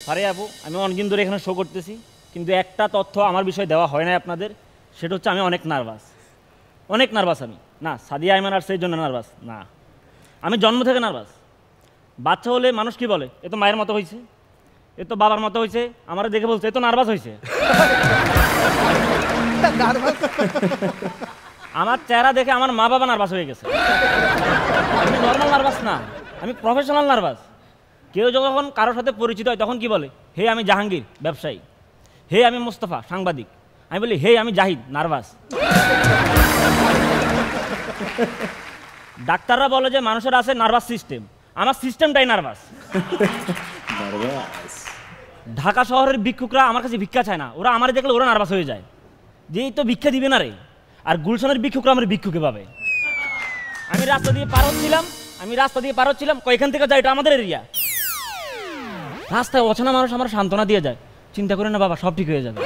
আরে আপু, আমি অনেকদিন ধরে এখানে শো করতেছি, কিন্তু একটা তথ্য আমার বিষয়ে দেওয়া হয় না আপনাদের। সেটা হচ্ছে আমি অনেক নার্ভাস। আমি না, সাদিয়া আইমান আর সেই জন্য নার্ভাস না, আমি জন্ম থেকে নার্ভাস। বাচ্চা হলে মানুষ কি বলে, এ তো মায়ের মতো হয়েছে, এ তো বাবার মতো হয়েছে, আমার দেখে বলছে এ তো নার্ভাস হয়েছে। আমার চেহারা দেখে আমার মা বাবা নার্ভাস হয়ে গেছে। আমি নর্মাল নার্ভাস না, আমি প্রফেশনাল নার্ভাস। কেউ যখন কারোর সাথে পরিচিত হয় তখন কি বলে, হে আমি জাহাঙ্গীর ব্যবসায়ী, হে আমি মোস্তফা সাংবাদিক, আমি বলি হে আমি জাহিদ নার্ভাস। ডাক্তাররা বলে যে মানুষের আছে নার্ভাস সিস্টেম, আমার সিস্টেমটাই নার্ভাস। ঢাকা শহরের ভিক্ষুকরা আমার কাছে ভিক্ষা চায় না, ওরা আমার দেখলে ওরা নার্ভাস হয়ে যায় যে এই তো ভিক্ষা দিবে না রে। আর গুলশানের ভিক্ষুকরা আমার ভিক্ষুকে পাবে। আমি রাস্তা দিয়ে পার হচ্ছিলাম, এখান থেকে যাই, এটা আমাদের এরিয়া। রাস্তায় অচেনা মানুষ আমার সান্ত্বনা দিয়ে যায়, চিন্তা করে না বাবা, সব ঠিক হয়ে যাবে।